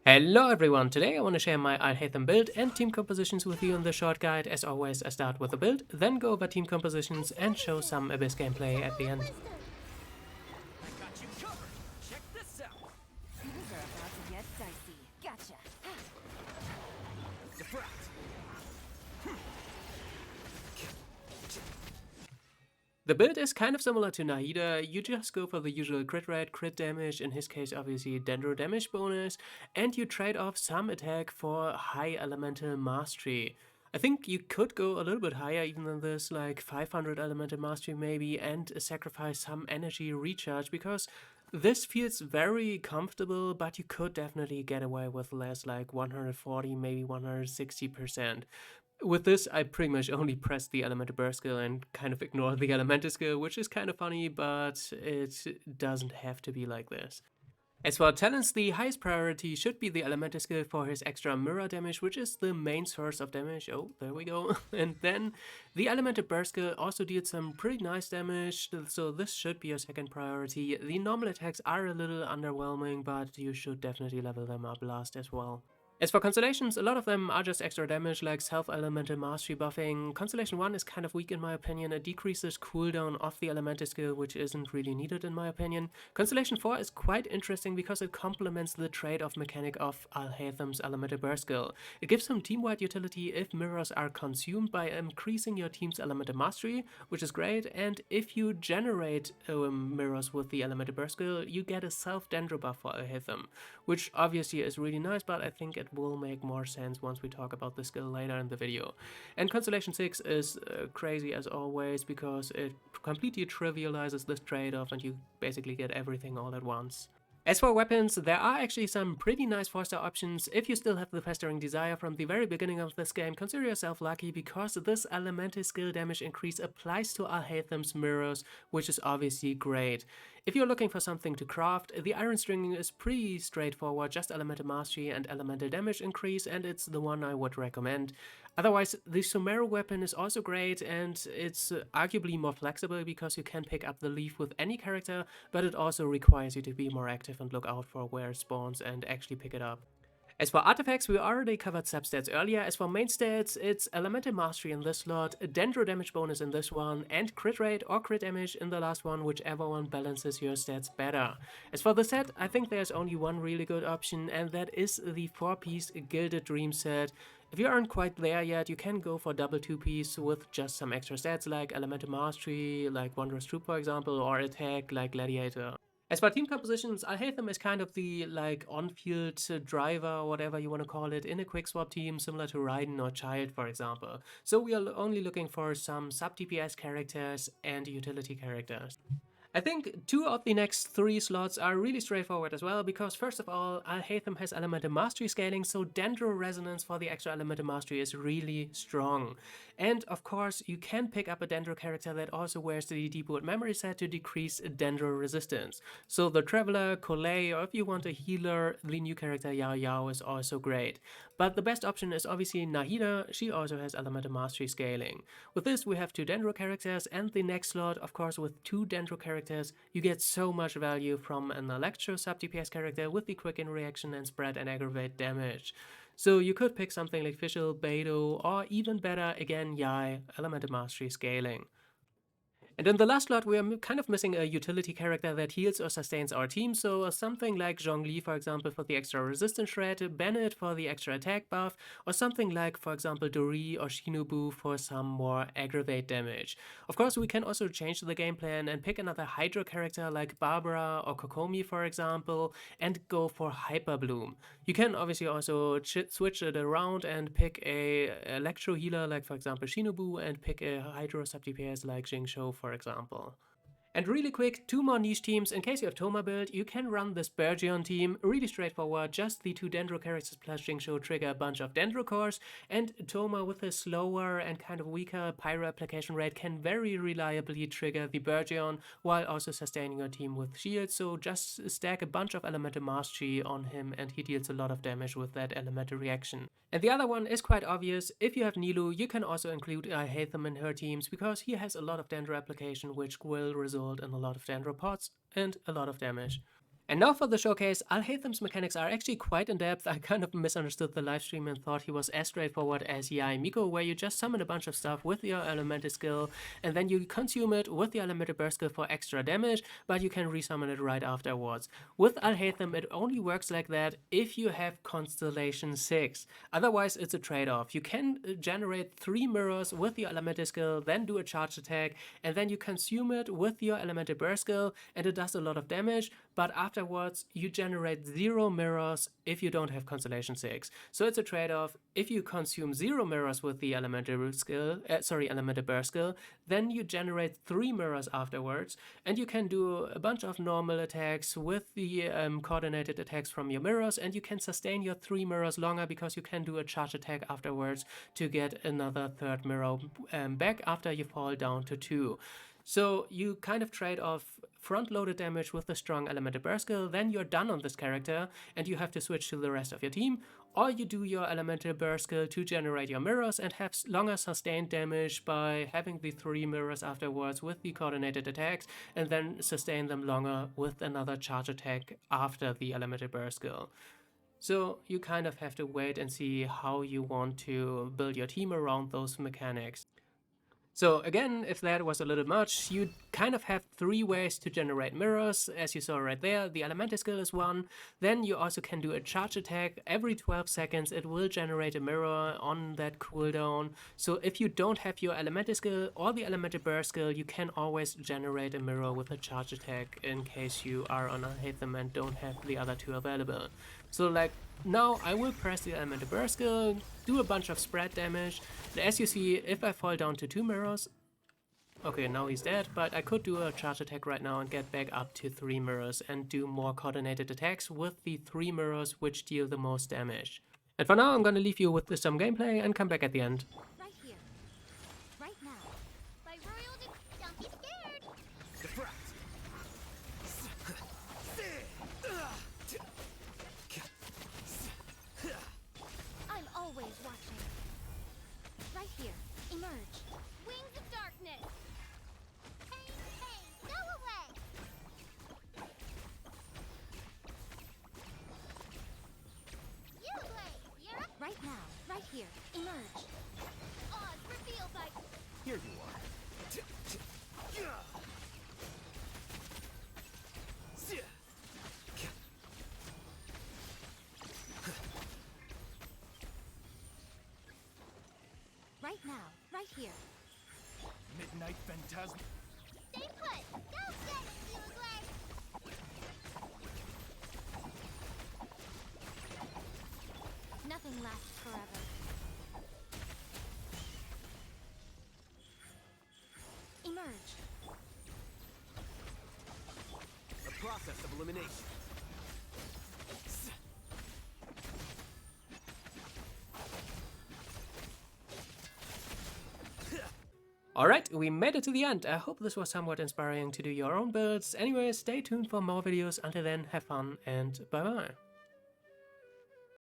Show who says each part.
Speaker 1: Hello everyone, today I want to share my Alhaitham build and team compositions with you in this short guide. As always, I start with the build, then go over team compositions and show some Abyss gameplay at the end.
Speaker 2: I got you covered. Check this out.
Speaker 3: Things are about to get dicey. Gotcha.
Speaker 2: Deflect.
Speaker 1: The build is kind of similar to Nahida. You just go for the usual crit rate, crit damage, in his case obviously dendro damage bonus, and you trade off some attack for high elemental mastery. I think you could go a little bit higher even than this, like 500 elemental mastery maybe, and sacrifice some energy recharge, because this feels very comfortable, but you could definitely get away with less, like 140, maybe 160%. With this, I pretty much only press the elemental burst skill and kind of ignore the elemental skill, which is kind of funny, but it doesn't have to be like this. As for talents, the highest priority should be the elemental skill for his extra mirror damage, which is the main source of damage. Oh, there we go. And then the elemental burst skill also deals some pretty nice damage, so this should be your second priority. The normal attacks are a little underwhelming, but you should definitely level them up last as well. As for Constellations, a lot of them are just extra damage, like self-elemental mastery buffing. Constellation 1 is kind of weak in my opinion. It decreases cooldown of the elemental skill, which isn't really needed in my opinion. Constellation 4 is quite interesting because it complements the trade-off mechanic of Alhaitham's elemental burst skill. It gives some team-wide utility if mirrors are consumed by increasing your team's elemental mastery, which is great, and if you generate mirrors with the elemental burst skill, you get a self-dendro buff for Alhaitham, which obviously is really nice, but I think it will make more sense once we talk about the skill later in the video. And Constellation 6 is crazy as always because it completely trivializes this trade-off and you basically get everything all at once. As for weapons, there are actually some pretty nice 4-star options. If you still have the Festering Desire from the very beginning of this game, consider yourself lucky because this elemental skill damage increase applies to Alhaitham's mirrors, which is obviously great. If you're looking for something to craft, the Iron String is pretty straightforward, just elemental mastery and elemental damage increase, and it's the one I would recommend. Otherwise, the Sumeru weapon is also great, and it's arguably more flexible because you can pick up the leaf with any character, but it also requires you to be more active and look out for where it spawns and actually pick it up. As for artifacts, we already covered substats earlier. As for main stats, it's elemental mastery in this slot, dendro damage bonus in this one, and crit rate or crit damage in the last one, whichever one balances your stats better. As for the set, I think there's only one really good option, and that is the 4-piece Gilded Dream set. If you aren't quite there yet, you can go for double 2-piece with just some extra stats like elemental mastery, like Wondrous Troop for example, or attack like Gladiator. As for team compositions, Alhaitham is kind of the on-field driver, or whatever you want to call it, in a quick swap team similar to Raiden or Child, for example. So we are only looking for some sub-DPS characters and utility characters. I think 2 of the next 3 slots are really straightforward as well, because first of all, Alhaitham has elemental mastery scaling, so dendro resonance for the extra elemental mastery is really strong. And of course, you can pick up a dendro character that also wears the deboot memory set to decrease dendro resistance. So the Traveler, Collet, or if you want a healer, the new character Yao Yao is also great. But the best option is obviously Nahida. She also has elemental mastery scaling. With this, we have 2 dendro characters, and the next slot, of course, with 2 dendro characters, you get so much value from an Electro sub-DPS character with the quicken reaction and spread and aggravate damage. So you could pick something like Fischl, Beidou, or even better, again, Yai, elemental mastery scaling. And in the last slot, we are kind of missing a utility character that heals or sustains our team, so something like Zhongli, for example, for the extra resistance shred, Bennett for the extra attack buff, or something like, for example, Dori or Shinobu for some more aggravate damage. Of course, we can also change the game plan and pick another Hydro character like Barbara or Kokomi, for example, and go for Hyper Bloom. You can obviously also switch it around and pick a Electro healer like, for example, Shinobu, and pick a Hydro sub-DPS like Jingshou, for example. And really quick, 2 more niche teams. In case you have Thoma build, you can run this Burgeon team. Really straightforward, just the 2 dendro characters plus Jingshou trigger a bunch of dendro cores, and Thoma with a slower and kind of weaker pyro application rate can very reliably trigger the Burgeon while also sustaining your team with shields, so just stack a bunch of elemental mastery on him and he deals a lot of damage with that elemental reaction. And the other one is quite obvious. If you have Nilou, you can also include Alhaitham in her teams because he has a lot of dendro application which will result in a lot of dendro pots and a lot of damage. And now for the showcase. Alhaitham's mechanics are actually quite in depth. I kind of misunderstood the livestream and thought he was as straightforward as Yai Miko, where you just summon a bunch of stuff with your elemental skill and then you consume it with the elemental burst skill for extra damage, but you can resummon it right afterwards. With Alhaitham, it only works like that if you have Constellation 6. Otherwise, it's a trade-off. You can generate 3 mirrors with your elemental skill, then do a charge attack, and then you consume it with your elemental burst skill, and it does a lot of damage, but afterwards you generate 0 mirrors if you don't have Constellation 6. So it's a trade-off. If you consume 0 mirrors with the elemental skill, elemental burst skill, then you generate 3 mirrors afterwards, and you can do a bunch of normal attacks with the coordinated attacks from your mirrors, and you can sustain your 3 mirrors longer because you can do a charge attack afterwards to get another 3rd mirror back after you fall down to 2. So you kind of trade off front-loaded damage with the strong elemental burst skill, then you're done on this character and you have to switch to the rest of your team, or you do your elemental burst skill to generate your mirrors and have longer sustained damage by having the 3 mirrors afterwards with the coordinated attacks, and then sustain them longer with another charge attack after the elemental burst skill. So you kind of have to wait and see how you want to build your team around those mechanics. So again, if that was a little much, you kind of have 3 ways to generate mirrors, as you saw right there. The elemental skill is one. Then you also can do a charge attack. Every 12 seconds it will generate a mirror on that cooldown. So if you don't have your elemental skill or the elemental burst skill, you can always generate a mirror with a charge attack in case you are on Alhaitham and don't have the other 2 available. So like now I will press the elemental burst skill, do a bunch of spread damage, and as you see, if I fall down to 2 mirrors, okay, now he's dead, but I could do a charge attack right now and get back up to 3 mirrors and do more coordinated attacks with the 3 mirrors which deal the most damage. And for now I'm gonna leave you with some gameplay and come back at the end.
Speaker 3: Right here. Right now. My royal don't be scared.
Speaker 2: Defract.
Speaker 3: I'm always watching. Right here. Emerge. Wings of darkness. Hey, hey, go away. You Blaze, you're up. Right now. Right here. Emerge. Oz reveal by.
Speaker 2: Here you are.
Speaker 3: Right now. Right here.
Speaker 2: Midnight Phantasm.
Speaker 3: Stay put. Go get it, you Blaze. Nothing lasts forever. Emerge.
Speaker 2: The process of elimination.
Speaker 1: Alright, we made it to the end. I hope this was somewhat inspiring to do your own builds. Anyway, stay tuned for more videos. Until then, have fun and bye bye.